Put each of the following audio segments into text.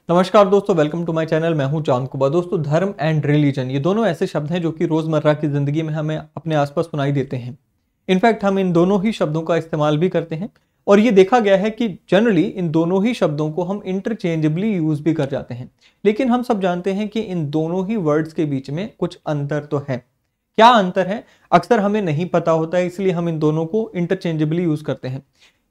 नमस्कार दोस्तों, welcome to my channel. मैं हूं चांद कुबा। दोस्तों, धर्म एंड रिलीजन ये दोनों ऐसे शब्द हैं जो कि रोजमर्रा की जिंदगी में हमें अपने आसपास सुनाई देते हैं। इनफैक्ट हम इन दोनों ही शब्दों का इस्तेमाल भी करते हैं और ये देखा गया है कि जनरली इन दोनों ही शब्दों को हम इंटरचेंजेबली यूज भी कर जाते हैं। लेकिन हम सब जानते हैं कि इन दोनों ही वर्ड्स के बीच में कुछ अंतर तो है। क्या अंतर है अक्सर हमें नहीं पता होता है, इसलिए हम इन दोनों को इंटरचेंजेबली यूज करते हैं।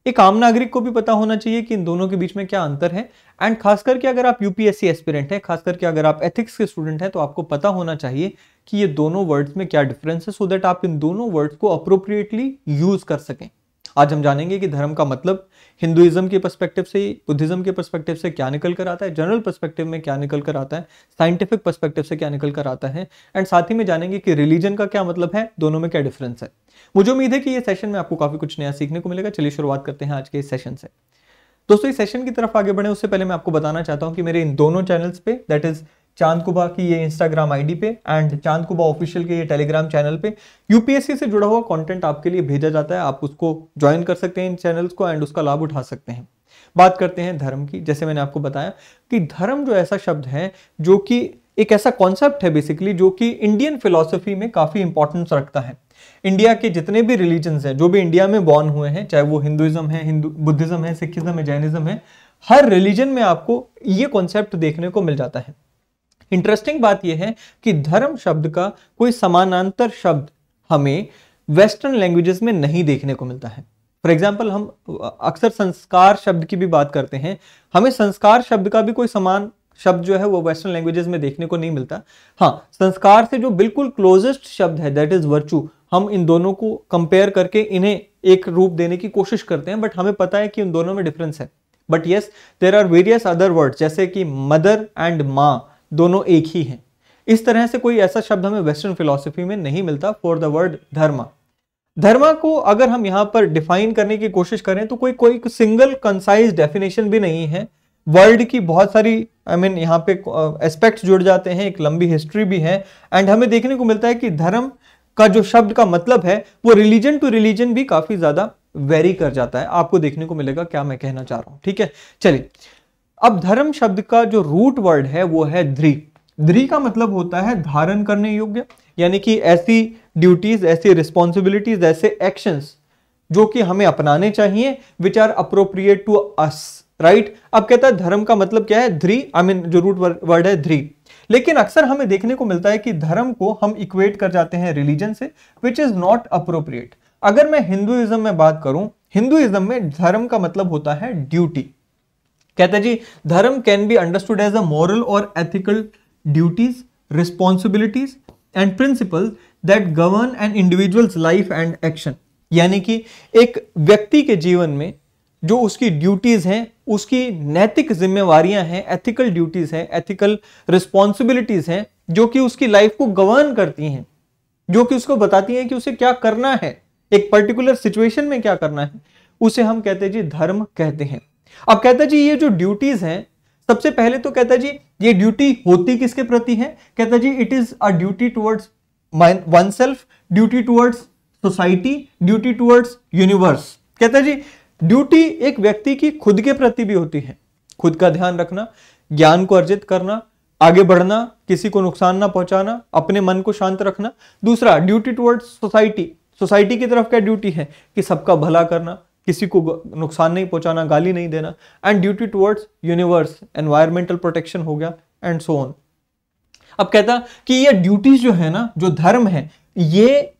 एक आम नागरिक को भी पता होना चाहिए कि इन दोनों के बीच में क्या अंतर है। एंड खास करके अगर आप यूपीएससी एस्पिरेंट हैं, खास करके अगर आप एथिक्स के स्टूडेंट हैं, तो आपको पता होना चाहिए कि ये दोनों वर्ड्स में क्या डिफरेंस है, सो दैट आप इन दोनों वर्ड्स को अप्रोप्रिएटली यूज कर सकें। आज हम जानेंगे कि धर्म का मतलब हिंदुइज्म के पर्सपेक्टिव से, बुद्धिज्म के पर्सपेक्टिव से क्या निकल कर आता है, जनरल पर्सपेक्टिव में क्या निकल कर आता है, साइंटिफिक पर्सपेक्टिव से क्या निकल कर आता है, एंड साथ ही में जानेंगे कि रिलीजन का क्या मतलब है, दोनों में क्या डिफरेंस है। मुझे उम्मीद है कि ये सेशन में आपको काफी कुछ नया सीखने को मिलेगा। चलिए शुरुआत करते हैं आज के इस सेशन से। दोस्तों, इस सेशन की तरफ आगे बढ़े उससे पहले मैं आपको बताना चाहता हूं कि मेरे इन दोनों चैनल्स पे, दैट इज चांद कुबा की ये इंस्टाग्राम आईडी पे एंड चांद कुबा ऑफिशियल के ये टेलीग्राम चैनल पे यूपीएससी से जुड़ा हुआ कंटेंट आपके लिए भेजा जाता है। आप उसको ज्वाइन कर सकते हैं इन चैनल्स को एंड उसका लाभ उठा सकते हैं। बात करते हैं धर्म की। जैसे मैंने आपको बताया कि धर्म जो ऐसा शब्द है जो कि एक ऐसा कॉन्सेप्ट है बेसिकली जो कि इंडियन फिलॉसफी में काफी इंपॉर्टेंस रखता है। इंडिया के जितने भी रिलीजन्स हैं, जो भी इंडिया में बॉर्न हुए हैं, चाहे वो हिंदुइज्म है, बुद्धिज्म है, सिखिज्म है, जैनिज्म है, हर रिलीजन में आपको ये कॉन्सेप्ट देखने को मिल जाता है। इंटरेस्टिंग बात यह है कि धर्म शब्द का कोई समानांतर शब्द हमें वेस्टर्न लैंग्वेजेस में नहीं देखने को मिलता है। फॉर एग्जाम्पल, हम अक्सर संस्कार शब्द की भी बात करते हैं, हमें संस्कार शब्द का भी कोई समान शब्द जो है वो वेस्टर्न लैंग्वेजेस में देखने को नहीं मिलता। हाँ, संस्कार से जो बिल्कुल क्लोजेस्ट शब्द है दैट इज वर्चू, हम इन दोनों को कंपेयर करके इन्हें एक रूप देने की कोशिश करते हैं, बट हमें पता है कि इन दोनों में डिफरेंस है। But yes, there are various other words, जैसे कि मदर एंड माँ दोनों एक ही हैं। इस तरह से कोई ऐसा शब्द हमें वेस्टर्न फिलॉसफी में नहीं मिलता फॉर द वर्ड धर्मा। धर्मा को अगर हम यहां पर डिफाइन करने की कोशिश करें तो कोई सिंगल कंसाइज डेफिनेशन भी नहीं है। वर्ल्ड की बहुत सारी यहाँ पे एस्पेक्ट्स जुड़ जाते हैं, एक लंबी हिस्ट्री भी है एंड हमें देखने को मिलता है कि धर्म का जो शब्द का मतलब है वो रिलीजन टू रिलीजन भी काफी ज्यादा वेरी कर जाता है। आपको देखने को मिलेगा क्या मैं कहना चाह रहा हूं। ठीक है, चलिए अब धर्म शब्द का जो रूट वर्ड है वो है ध्री। ध्री का मतलब होता है धारण करने योग्य, यानी कि ऐसी ड्यूटीज, ऐसी रिस्पॉन्सिबिलिटीज, ऐसे एक्शंस जो कि हमें अपनाने चाहिए, which are appropriate to us, right. अब कहता है धर्म का मतलब क्या है, ध्री, जो रूट वर्ड है ध्री। लेकिन अक्सर हमें देखने को मिलता है कि धर्म को हम इक्वेट कर जाते हैं रिलीजन से, विच इज नॉट अप्रोप्रिएट। अगर मैं हिंदुइज्म में बात करूं, हिंदुइज्म में धर्म का मतलब होता है ड्यूटी। कहता है जी, dharma can be understood as a moral और ethical duties, responsibilities and principles that govern an individual's life and action. यानी कि एक व्यक्ति के जीवन में जो उसकी ड्यूटीज हैं, उसकी नैतिक जिम्मेवारियां हैं, एथिकल ड्यूटीज हैं, एथिकल रिस्पॉन्सिबिलिटीज हैं, जो कि उसकी लाइफ को गवर्न करती हैं, जो कि उसको बताती हैं कि उसे क्या करना है, एक पर्टिकुलर सिचुएशन में क्या करना है, उसे हम कहते हैं जी धर्म कहते हैं। अब कहता जी ये जो ड्यूटीज हैं, सबसे पहले तो कहता जी ये ड्यूटी होती किसके प्रति है। कहता जी it is a duty towards oneself, duty towards society, duty towards universe. कहता जी ड्यूटी एक व्यक्ति की खुद के प्रति भी होती है, खुद का ध्यान रखना, ज्ञान को अर्जित करना, आगे बढ़ना, किसी को नुकसान ना पहुंचाना, अपने मन को शांत रखना। दूसरा ड्यूटी टुवर्ड्स सोसाइटी, सोसाइटी की तरफ क्या ड्यूटी है कि सबका भला करना, किसी को नुकसान नहीं पहुंचाना, गाली नहीं देना। And duty towards universe, environmental protection हो गया एंड सो ऑन। अब कहता कि ये ड्यूटीज जो है ना, जो धर्म है, ये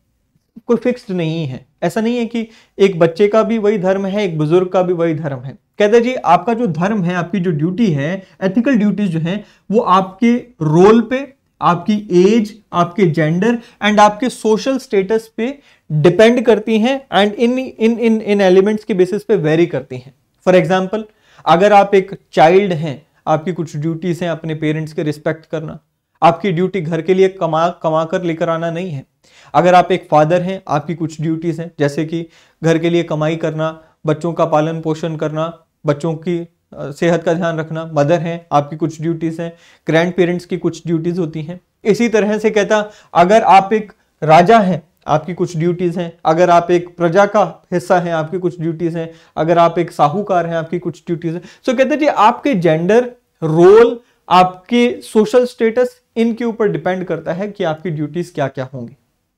कोई फिक्स्ड नहीं है। ऐसा नहीं है कि एक बच्चे का भी वही धर्म है, एक बुजुर्ग का भी वही धर्म है। कहते जी आपका जो धर्म है, आपकी जो ड्यूटी है, एथिकल ड्यूटीज जो है, वो आपके रोल पे, आपकी एज, आपके जेंडर एंड आपके सोशल स्टेटस पे डिपेंड करती हैं एंड इन एलिमेंट्स के बेसिस पे वेरी करती हैं। फॉर एग्जाम्पल, अगर आप एक चाइल्ड हैं, आपकी कुछ ड्यूटीज हैं अपने पेरेंट्स के रिस्पेक्ट करना। आपकी ड्यूटी घर के लिए कमा कर लेकर आना नहीं है। अगर आप एक फादर हैं, आपकी कुछ ड्यूटीज हैं, जैसे कि घर के लिए कमाई करना, बच्चों का पालन पोषण करना, बच्चों की सेहत का ध्यान रखना। मदर हैं, आपकी कुछ ड्यूटीज हैं, ग्रैंड पेरेंट्स की कुछ ड्यूटीज होती हैं। इसी तरह से कहता, अगर आप एक राजा हैं, आपकी कुछ ड्यूटीज हैं। अगर आप एक प्रजा का हिस्सा हैं, आपकी कुछ ड्यूटीज हैं। अगर आप एक साहूकार हैं, आपकी कुछ ड्यूटीज हैं। सो कहते हैं जी आपके जेंडर, रोल, आपके सोशल स्टेटस, इनके ऊपर डिपेंड करता है कि आपकी ड्यूटीज क्या क्या होंगी,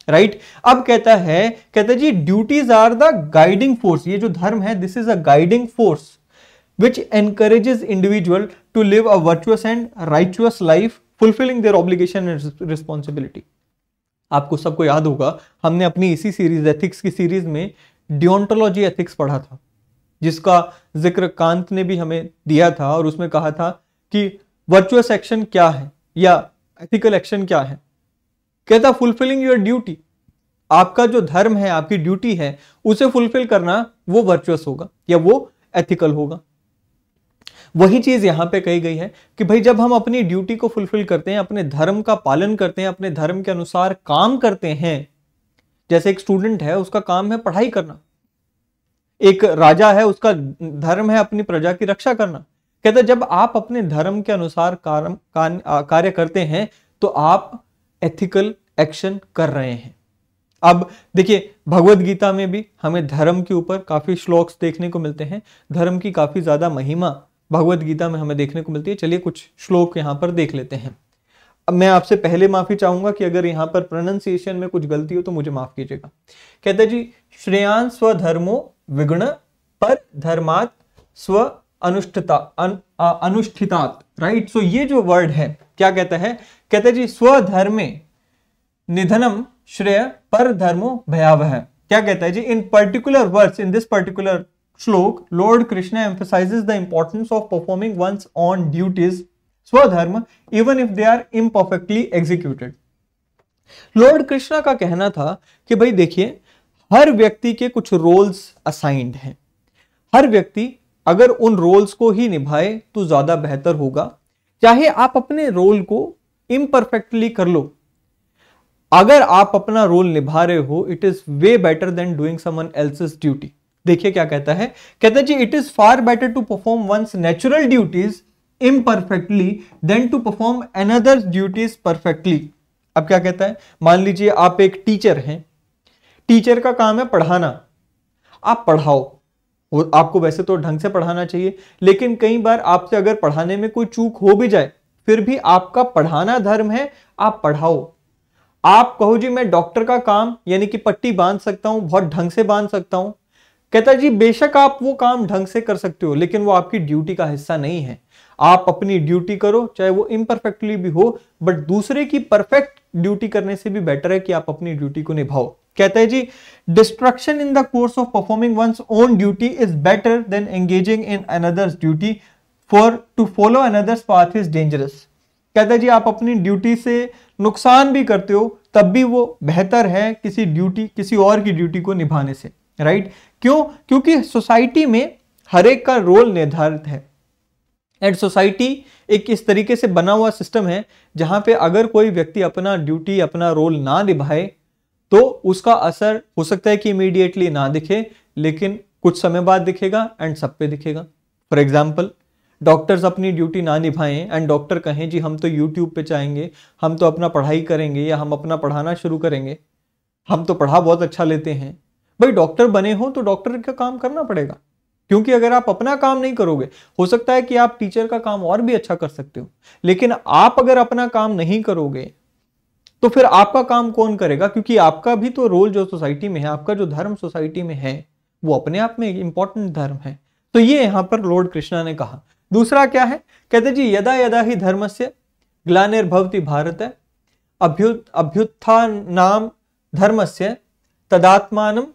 राइट। अब कहता है जी duties are the guiding force, ये जो धर्म है this is a guiding force which encourages individual to live a virtuous and righteous life, fulfilling their obligation and responsibility. आपको सबको याद होगा, हमने अपनी इसी सीरीज एथिक्स की सीरीज में डियोंटोलॉजी एथिक्स पढ़ा था, जिसका जिक्र कांत ने भी हमें दिया था, और उसमें कहा था कि वर्चुअस एक्शन क्या है या एथिकल एक्शन क्या है। कहता फुलफिलिंग योर ड्यूटी, आपका जो धर्म है, आपकी ड्यूटी है, उसे फुलफिल करना वो वर्चुअस होगा या वो एथिकल होगा। वही चीज यहां पे कही गई है कि भाई जब हम अपनी ड्यूटी को फुलफिल करते हैं, अपने धर्म का पालन करते हैं, अपने धर्म के अनुसार काम करते हैं, जैसे एक स्टूडेंट है उसका काम है पढ़ाई करना, एक राजा है उसका धर्म है अपनी प्रजा की रक्षा करना। कहते जब आप अपने धर्म के अनुसार कार्य करते हैं तो आप एथिकल एक्शन कर रहे हैं। अब देखिए भगवत गीता में भी हमें धर्म के ऊपर काफी श्लोक्स देखने को मिलते हैं, धर्म की काफी ज्यादा महिमा भगवत गीता में हमें देखने को मिलती है। चलिए कुछ श्लोक यहां पर देख लेते हैं। अब मैं आपसे पहले माफी चाहूंगा कि अगर यहां पर प्रोनाउंसिएशन में कुछ गलती हो तो मुझे माफ कीजिएगा। कहते हैं जी श्रेयान स्वधर्मो विगुण पर धर्मात् स्व अनुष्ठितात, राइट। सो ये जो वर्ड है क्या कहता है, कहते हैं जी स्वधर्मे निधनम श्रेय पर धर्मो भयावह। क्या कहता है जी, in particular words, in this particular shloka lord Krishna emphasizes the importance of performing one's own duties swadharma even if they are imperfectly executed. Lord Krishna का कहना था कि भाई देखिए हर व्यक्ति के कुछ रोल्स असाइंड हैं, हर व्यक्ति अगर उन रोल्स को ही निभाए तो ज्यादा बेहतर होगा, चाहे आप अपने रोल को इम्परफेक्टली कर लो, अगर आप अपना रोल निभा रहे हो it is way better than doing someone else's duty. देखिए क्या कहता है, कहता है जी it is far better to perform one's natural duties imperfectly than to perform another's duties perfectly. अब क्या कहता है, मान लीजिए आप एक टीचर हैं, टीचर का काम है पढ़ाना, आप पढ़ाओ, आपको वैसे तो ढंग से पढ़ाना चाहिए, लेकिन कई बार आपसे अगर पढ़ाने में कोई चूक हो भी जाए फिर भी आपका पढ़ाना धर्म है, आप पढ़ाओ। आप कहो जी मैं डॉक्टर का काम यानी कि पट्टी बांध सकता हूं, बहुत ढंग से बांध सकता हूं, कहता जी बेशक आप वो काम ढंग से कर सकते हो लेकिन वो आपकी ड्यूटी का हिस्सा नहीं है। आप अपनी ड्यूटी करो चाहे वो इम्परफेक्टली भी हो, बट दूसरे की परफेक्ट ड्यूटी करने से भी बेटर है कि आप अपनी ड्यूटी को निभाओ। कहता है जी destruction in the course of performing one's own duty is better than engaging in another's duty, for to follow another's path is dangerous. कहता है जी आप अपनी ड्यूटी से नुकसान भी करते हो तब भी वो बेहतर है किसी और की ड्यूटी को निभाने से, राइट। क्यों, क्योंकि सोसाइटी में हर एक का रोल निर्धारित है एंड सोसाइटी एक इस तरीके से बना हुआ सिस्टम है जहां पे अगर कोई व्यक्ति अपना ड्यूटी अपना रोल ना निभाए तो उसका असर हो सकता है कि इमीडिएटली ना दिखे लेकिन कुछ समय बाद दिखेगा एंड सब पे दिखेगा। फॉर एग्जाम्पल डॉक्टर्स अपनी ड्यूटी ना निभाएं एंड डॉक्टर कहें जी हम तो यूट्यूब पे चाहेंगे, हम तो अपना पढ़ाई करेंगे या हम अपना पढ़ाना शुरू करेंगे, हम तो पढ़ा बहुत अच्छा लेते हैं। भाई डॉक्टर बने हो तो डॉक्टर का काम करना पड़ेगा, क्योंकि अगर आप अपना काम नहीं करोगे हो सकता है कि आप टीचर का काम और भी अच्छा कर सकते हो, लेकिन आप अगर अपना काम नहीं करोगे तो फिर आपका काम कौन करेगा, क्योंकि आपका भी तो रोल जो सोसाइटी में है, आपका जो धर्म सोसाइटी में है वो अपने आप में एक इंपॉर्टेंट धर्म है। तो ये यहां पर लॉर्ड कृष्णा ने कहा। दूसरा क्या है, कहते जी यदा यदा ही धर्मस्य ग्लानिर्भवति भारत अभ्युत्थानाम धर्मस्य तदात्मानम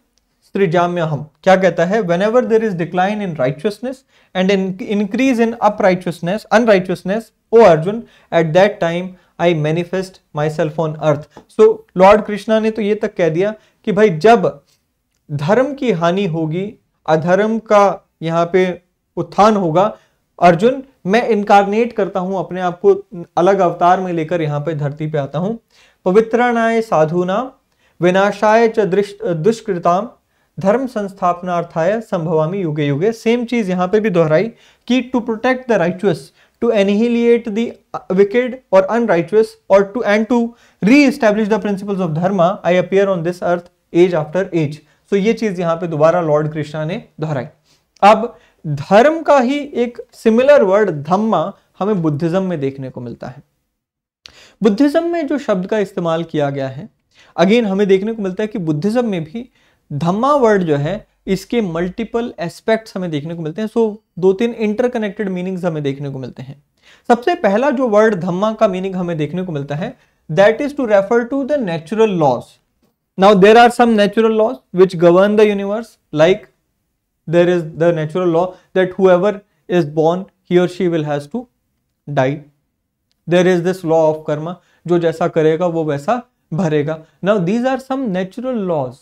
सृजाम्यहम्। क्या कहता है, whenever there is decline in righteousness and an increase in unrighteousness, O Arjun, at that time I manifest myself on earth। So Lord Krishna ने तो ये तक कह दिया कि भाई जब धर्म की हानि होगी, अधर्म का यहाँ पे उत्थान होगा, अर्जुन मैं इनकारनेट करता हूं, अपने आप को अलग अवतार में लेकर यहाँ पे धरती पे आता हूं। पवित्रणाय साधूनाम विनाशाय च दुष्कृताम धर्म संस्थापनार्थाय संभवामि युगे युगे। सेम चीज यहां पे भी दोहराई कि to protect the righteous, to annihilate the wicked और अनराइचुअस और to re-establish the principles of dharma I appear on this earth age after age. So ये चीज यहां पे दोबारा लॉर्ड कृष्णा ने दोहराई। अब धर्म का ही एक सिमिलर वर्ड धम्मा हमें बुद्धिज्म में देखने को मिलता है। बुद्धिज्म में जो शब्द का इस्तेमाल किया गया है, अगेन हमें देखने को मिलता है कि बुद्धिज्म में भी धम्मा वर्ड जो है इसके मल्टीपल एस्पेक्ट्स हमें देखने को मिलते हैं। सो 2-3 इंटरकनेक्टेड मीनिंग्स हमें देखने को मिलते हैं। सबसे पहला जो वर्ड धम्मा का मीनिंग हमें देखने को मिलता है, that is to refer to the natural laws. Now there are some natural laws which govern the universe, like there is the natural law that whoever is born he और she will has to die. There is this law of karma, जो जैसा करेगा वो वैसा भरेगा। Now these are some natural laws.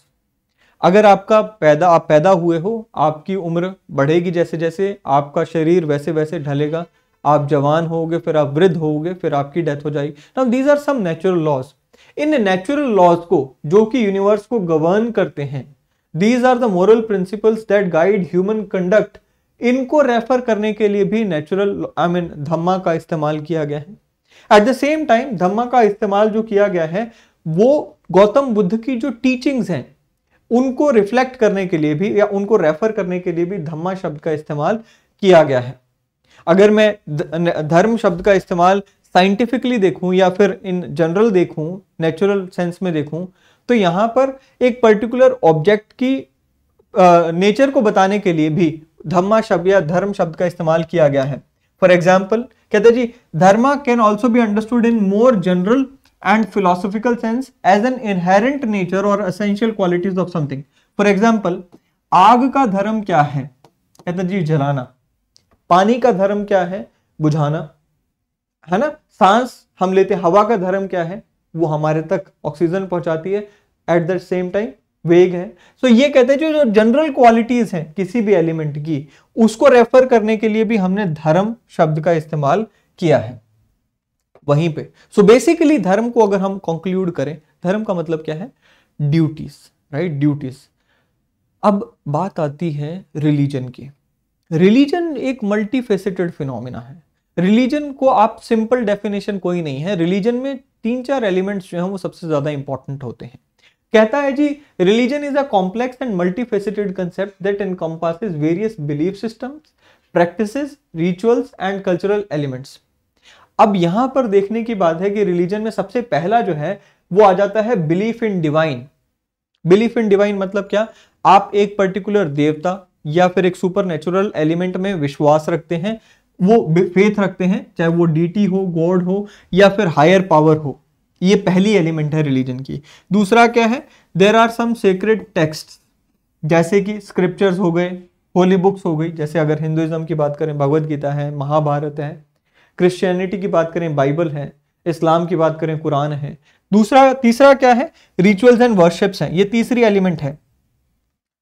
अगर आप पैदा हुए हो, आपकी उम्र बढ़ेगी, जैसे जैसे आपका शरीर वैसे वैसे ढलेगा, आप जवान होगे, फिर आप वृद्ध होगे, फिर आपकी डेथ हो जाएगी। Now these are some natural laws. इन नेचुरल लॉज को, जो कि यूनिवर्स को गवर्न करते हैं, these are the moral principles that guide human conduct, इनको रेफर करने के लिए भी नेचुरल धम्मा का इस्तेमाल किया गया है। एट द सेम टाइम धम्मा का इस्तेमाल जो किया गया है वो गौतम बुद्ध की जो टीचिंग्स हैं उनको रिफ्लेक्ट करने के लिए भी या उनको रेफर करने के लिए भी धम्मा शब्द का इस्तेमाल किया गया है। अगर मैं धर्म शब्द का इस्तेमाल साइंटिफिकली देखूं या फिर इन जनरल देखूं, नेचुरल सेंस में देखूं, तो यहां पर एक पर्टिकुलर ऑब्जेक्ट की नेचर को बताने के लिए भी धम्मा शब्द या धर्म शब्द का इस्तेमाल किया गया है। फॉर एग्जाम्पल कहते जी, dharma can also be understood in more general and philosophical sense as an inherent nature or essential qualities of something. For example, आग का धर्म क्या है? कहते जी जलाना। पानी का धर्म क्या है? बुझाना, है ना। सांस हम लेते, हवा का धर्म क्या है? वो हमारे तक ऑक्सीजन पहुंचाती है, एट द सेम टाइम वेग है। सो ये कहते हैं जो जनरल क्वालिटीज हैं किसी भी एलिमेंट की, उसको रेफर करने के लिए भी हमने धर्म शब्द का इस्तेमाल किया है वहीं पे। सो बेसिकली धर्म को अगर हम कंक्लूड करें, धर्म का मतलब क्या है? Duties, right, duties. अब बात आती है रिलीजन की। रिलीजन एक मल्टीफेसेटेड फिनोमिना है। रिलीजन को आप सिंपल डेफिनेशन कोई नहीं है। रिलीजन में 3-4 एलिमेंट्स जो हैं वो सबसे ज्यादा इंपॉर्टेंट होते हैं। कहता है जी, religion is a complex and multifaceted concept that encompasses various belief systems, practices, rituals and cultural elements. अब यहां पर देखने की बात है कि रिलीजन में सबसे पहला जो है वो आ जाता है belief in divine. Belief in divine मतलब क्या? आप एक पर्टिकुलर देवता या फिर एक सुपर नेचुरल एलिमेंट में विश्वास रखते हैं, वो फेथ रखते हैं, चाहे वो डीटी हो, गॉड हो या फिर हायर पावर हो। ये पहली एलिमेंट है रिलीजन की। दूसरा क्या है? There are some sacred text, जैसे कि स्क्रिप्चर्स हो गए, होली बुक्स हो गई, जैसे अगर हिंदुइज्म की बात करें भगवद गीता है, महाभारत है, क्रिश्चियनिटी की बात करें बाइबल है, इस्लाम की बात करें कुरान है। तीसरा क्या है? रिचुअल्स एंड वर्शिप्स हैं। ये तीसरी एलिमेंट है।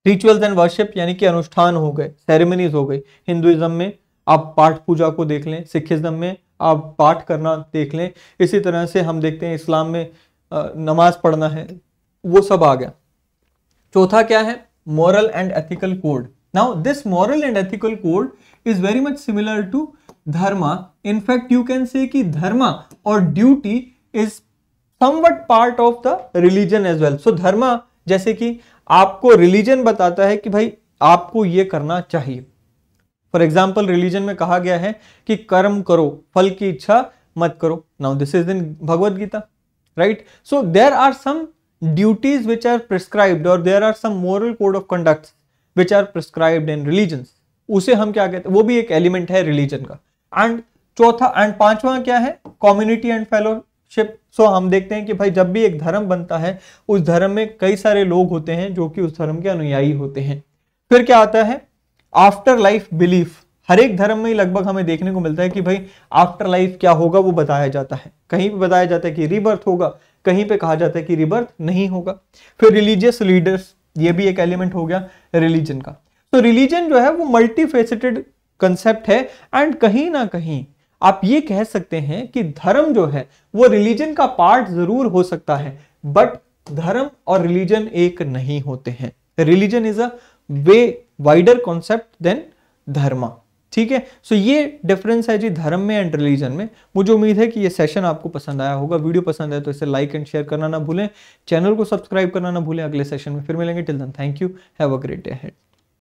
रिचुअल्स एंड वर्शिप यानी कि अनुष्ठान हो गए, सेरेमनीज हो गई। हिंदुइज्म में आप पाठ पूजा को देख लें, सिखिज्म में आप पाठ करना देख लें, इसी तरह से हम देखते हैं इस्लाम में नमाज पढ़ना है, वो सब आ गया। चौथा क्या है? Moral and ethical code. Now this moral and ethical code is very much similar to dharma. In fact you can say कि धर्मा और duty is somewhat part of the religion as well. So dharma जैसे कि आपको रिलीजन बताता है कि भाई आपको ये करना चाहिए। फॉर एग्जाम्पल रिलीजन में कहा गया है कि कर्म करो, फल की इच्छा मत करो। Now this is in Bhagavad Gita, right. So there are some duties which are prescribed और there are some moral code of conduct which are prescribed in religion. उसे हम क्या कहते हैं? वो भी एक एलिमेंट है रिलीजन का। एंड पांचवा क्या है? Community and fellowship. सो हम देखते हैं कि भाई जब भी एक धर्म बनता है, उस धर्म में कई सारे लोग होते हैं जो कि उस धर्म के अनुयायी होते हैं। फिर क्या आता है? After life belief. हर एक धर्म में लगभग हमें देखने को मिलता है कि भाई आफ्टर लाइफ क्या होगा वो बताया जाता है। कहीं पे बताया जाता है कि रीबर्थ होगा, कहीं पे कहा जाता है कि रीबर्थ नहीं होगा। फिर रिलीजियस लीडर्स, ये भी एक एलिमेंट हो गया रिलीजन का। तो रिलीजन जो है वो मल्टीफेसेटेड कंसेप्ट है एंड कहीं ना कहीं आप ये कह सकते हैं कि धर्म जो है वो रिलीजन का पार्ट जरूर हो सकता है, बट धर्म और रिलीजन एक नहीं होते हैं। Religion is a way wider concept than dharma. ठीक है, सो ये डिफरेंस है जी धर्म में एंड रिलीजन में। मुझे उम्मीद है कि ये सेशन आपको पसंद आया होगा। वीडियो पसंद आए तो इसे लाइक एंड शेयर करना ना भूलें, चैनल को सब्सक्राइब करना ना भूलें। अगले सेशन में फिर मिलेंगे। Till then thank you, have a great day ahead.